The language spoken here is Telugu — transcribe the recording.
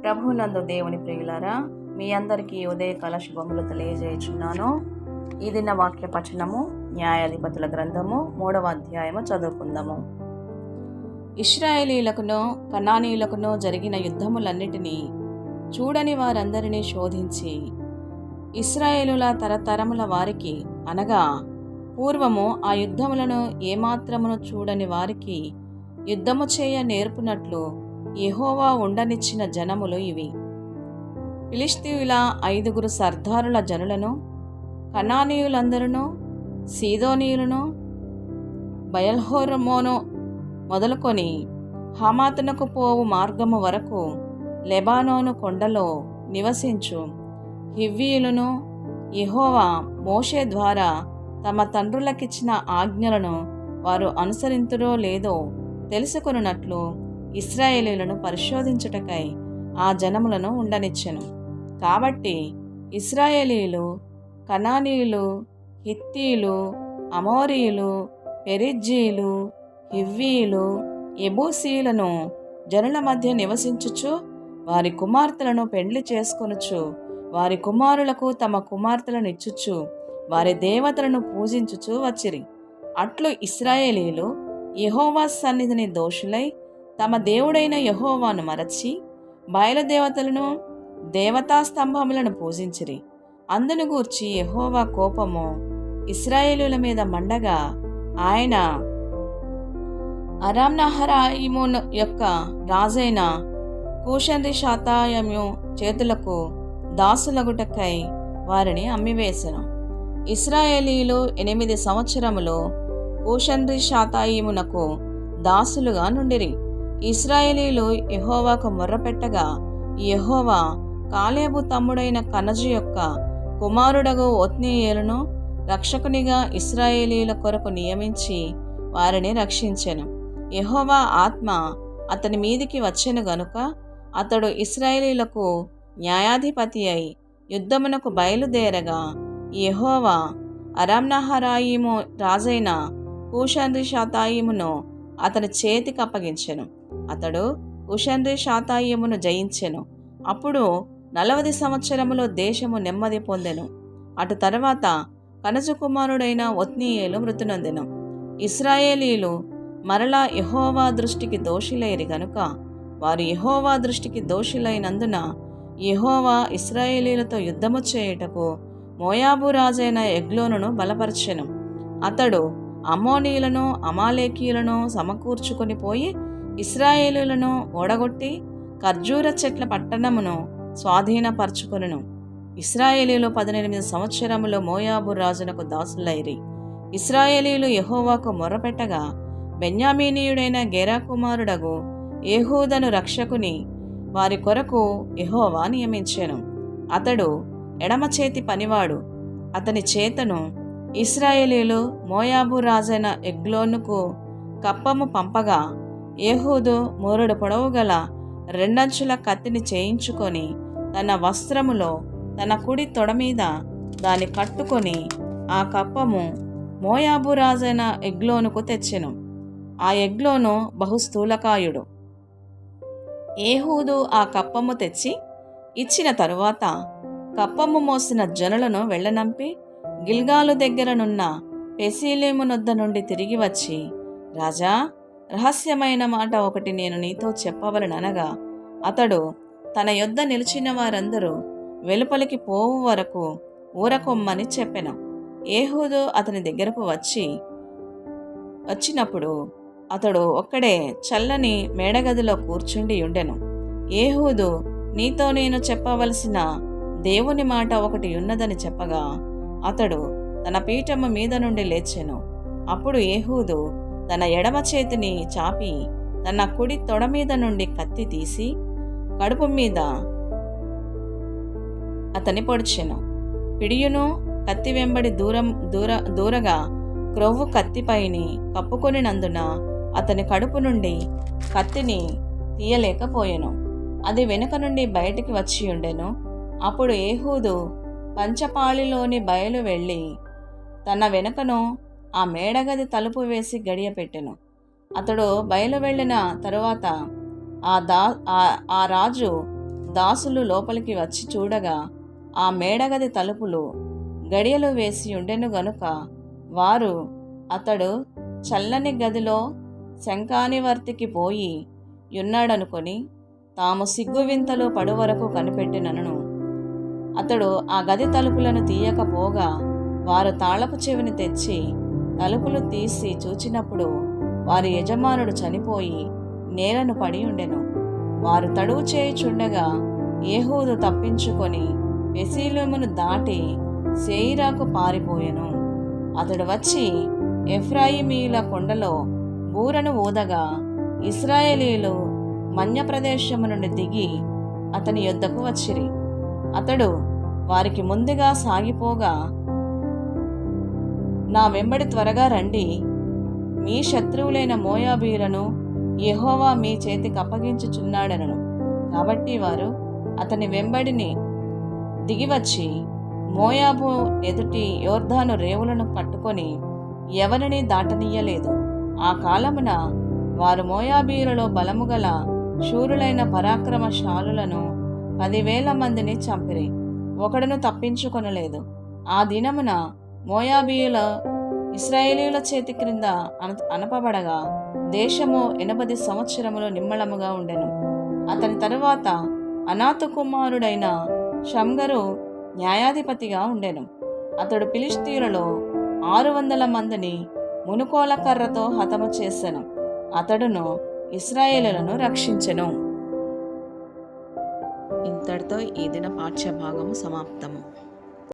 ప్రభునందు దేవుని ప్రియులారా, మీ అందరికీ ఉదయకాల శుభములు తెలియజేయుచున్నాను. ఈ దిన వాక్య పఠనము న్యాయాధిపతుల గ్రంథము 3వ అధ్యాయము చదువుకుందాము. ఇశ్రాయేలీయులకును కనానీయులకును జరిగిన యుద్ధములన్నిటినీ చూడని వారందరినీ శోధించి ఇశ్రాయేలుల తరతరముల వారికి అనగా పూర్వము ఆ యుద్ధములను ఏమాత్రమును చూడని వారికి యుద్ధము చేయ నేర్పునట్లు యెహోవా ఉండనిచ్చిన జనములు ఇవి. ఫిలిష్తీయుల 5 సర్దారుల జనులను, కనానీయులందరూ, సీదోనీయులను, బయల్హోరమోను మొదలుకొని హమాతునకు పోవు మార్గము వరకు లెబానోను కొండలో నివసించు హివ్వీయులను యెహోవా మోషే ద్వారా తమ తండ్రులకిచ్చిన ఆజ్ఞలను వారు అనుసరింతురో లేదో తెలుసుకొనున్నట్లు ఇశ్రాయేలీయులను పరిశోధించుటకై ఆ జనములను ఉండనిచ్చెను. కాబట్టి ఇశ్రాయేలీయులు, కనానీయులు, హిత్తీయులు, అమోరీయులు, పెరిజ్జీయులు, హివ్వీయులు, యెబూసీయులను జనుల మధ్య నివసించుచు వారి కుమార్తెలను పెండ్లి చేసుకొనుచు వారి కుమారులకు తమ కుమార్తెలను ఇచ్చుచు వారి దేవతలను పూజించుచు వచ్చిరి. అట్లు ఇశ్రాయేలీయులు యెహోవా సన్నిధిని దోషులై తమ దేవుడైన యెహోవాను మరచి బయలుదేవతలను దేవతా స్తంభములను పూజించిరి. అందును గూర్చి యెహోవా కోపము ఇశ్రాయేలీయుల మీద మండగా ఆయన అరామ్నహరాయిము యొక్క రాజైన కూషన్రిషాతాయము చేతులకు దాసులగుటకై వారిని అమ్మివేసెను. ఇశ్రాయేలీయులు 8 సంవత్సరములు కూషన్రిషాతాయిమునకు దాసులుగా నుండిరి. ఇశ్రాయేలీయులు యెహోవాకు మొర్రపెట్టగా యెహోవా కాలేబు తమ్ముడైన కనజు యొక్క కుమారుడగు ఒత్నీయేలును రక్షకునిగా ఇశ్రాయేలీయుల కొరకు నియమించి వారిని రక్షించెను. యెహోవా ఆత్మ అతని మీదికి వచ్చెను గనుక అతడు ఇశ్రాయేలీయులకు న్యాయాధిపతి అయి యుద్ధమునకు బయలుదేరగా యెహోవా అరామ్నహరాయిము రాజైన కూషన్రిషాతాయిమును అతని చేతికి అప్పగించెను. అతడు కూషన్రిషాతాయిమును జయించెను. అప్పుడు 40 సంవత్సరములో దేశము నెమ్మది పొందెను. అటు తర్వాత కనజు కుమారుడైన ఒత్నీయేలు మృతునొందెను. ఇశ్రాయేలీయులు మరలా యెహోవా దృష్టికి దోషులైరి గనుక వారు యెహోవా దృష్టికి దోషులైనందున యెహోవా ఇశ్రాయేలీయులతో యుద్ధము చేయుటకు మోయాబు రాజైన ఎగ్లోనును బలపరచెను. అతడు అమ్మోనీయులను అమాలేకీయులను సమకూర్చుకొని పోయి ఇశ్రాయేలీయులను ఓడగొట్టి ఖర్జూర చెట్ల పట్టణమును స్వాధీనపరచుకొనెను. ఇశ్రాయేలీయులు 18 సంవత్సరములో మోయాబు రాజునకు దాసులైరి. ఇశ్రాయేలీయులు యెహోవాకు మొర్రపెట్టగా బెన్యామీనీయుడైన గెరా కుమారుడగు ఏహూదను రక్షకుని వారి కొరకు యెహోవా నియమించెను. అతడు ఎడమ చేతి పనివాడు. అతని చేతను ఇశ్రాయేలీయులు మోయాబు రాజైన ఎగ్లోనుకు కప్పము పంపగా ఏహూదు 3 పొడవు గల 2 అంచుల కత్తిని చేయించుకొని తన వస్త్రములో తన కుడి తొడ మీద దాన్ని కట్టుకొని ఆ కప్పము మోయాబు రాజైన ఎగ్లోనుకు తెచ్చెను. ఆ ఎగ్లోను బహుస్థూలకాయుడు. ఏహూదు ఆ కప్పము తెచ్చి ఇచ్చిన తరువాత కప్పము మోసిన జనులను వెళ్ళనంపి గిల్గాలు దగ్గరనున్న పెసీలేమునొద్ద నుండి తిరిగి వచ్చి, రాజా, రహస్యమైన మాట ఒకటి నేను నీతో చెప్పవలననగా అతడు తన యొద్ద నిలిచిన వారందరూ వెలుపలికి పోవు వరకు ఊరకొమ్మని చెప్పెను. ఏహూదు అతని దగ్గరకు వచ్చినప్పుడు అతడు ఒక్కడే చల్లని మేడగదిలో కూర్చుండి ఉండెను. ఏహూదు, నీతో నేను చెప్పవలసిన దేవుని మాట ఒకటి ఉన్నదని చెప్పగా అతడు తన పీఠము మీద నుండి లేచెను. అప్పుడు ఏహూదు తన ఎడమ చేతిని చాపి తన కుడి తొడ మీద నుండి కత్తి తీసి కడుపు మీద అతని పొడిచెను. పిడియును కత్తి వెంబడి దూరగా క్రొవ్వు కత్తిపైని కప్పుకొనినందున అతని కడుపు నుండి కత్తిని తీయలేకపోయెను. అది వెనుక నుండి బయటికి వచ్చి ఉండెను. అప్పుడు ఏహూదు పంచపాళిలోని బయలు వెళ్ళి తన వెనుకను ఆ మేడగది తలుపు వేసి గడియపెట్టెను. అతడు బయలు వెళ్ళిన తరువాత ఆ రాజు దాసులు లోపలికి వచ్చి చూడగా ఆ మేడగది తలుపులు గడియలు వేసి ఉండెను గనుక వారు అతడు చల్లని గదిలో శంఖానివర్తికి పోయి యున్నాడనుకొని తాము సిగ్గువింతలు పడువరకు కనిపెట్టినను. అతడు ఆ గది తలుపులను తీయకపోగా వారు తాళపు చెవిని తెచ్చి తలుపులు తీసి చూచినప్పుడు వారి యజమానుడు చనిపోయి నేలను పడి ఉండెను. వారు తడువు చేయుచుండగా ఏహూదు తప్పించుకొని పెసీలోమును దాటి సేయిరాకు పారిపోయెను. అతడు వచ్చి ఎఫ్రాయిమీయుల కొండలో బూరను ఊదగా ఇశ్రాయేలీయులు మన్య ప్రదేశము నుండి దిగి అతని యొద్దకు వచ్చిరి. అతడు వారికి ముందుగా సాగిపోగా, నా వెంబడి త్వరగా రండి, మీ శత్రువులైన మోయాబీయులను యెహోవా మీ చేతికి అప్పగించుచున్నాడనను. కాబట్టి వారు అతని వెంబడిని దిగివచ్చి మోయాబు ఎదుటి యోర్దాను రేవులను పట్టుకొని ఎవరిని దాటనీయలేదు. ఆ కాలమున వారు మోయాబీయులలో బలముగల శూరులైన పరాక్రమశాలులను 10,000 మందిని చంపిరి, ఒకడును తప్పించుకొనలేదు. ఆ దినమున మోయాబీయుల ఇశ్రాయేలీయుల చేతి క్రింద అనపబడగా దేశము 80 సంవత్సరములు నిమ్మళముగా ఉండెను. అతని తరువాత అనాతు కుమారుడైన షమ్గరు న్యాయాధిపతిగా ఉండెను. అతడు ఫిలిష్తీయులలో 600 మందిని మునుకోల కర్రతో హతము చేసెను. అతడును ఇశ్రాయేలులను రక్షించెను. ఇంతటితో ఈ దిన పాఠ్య భాగము సమాప్తము.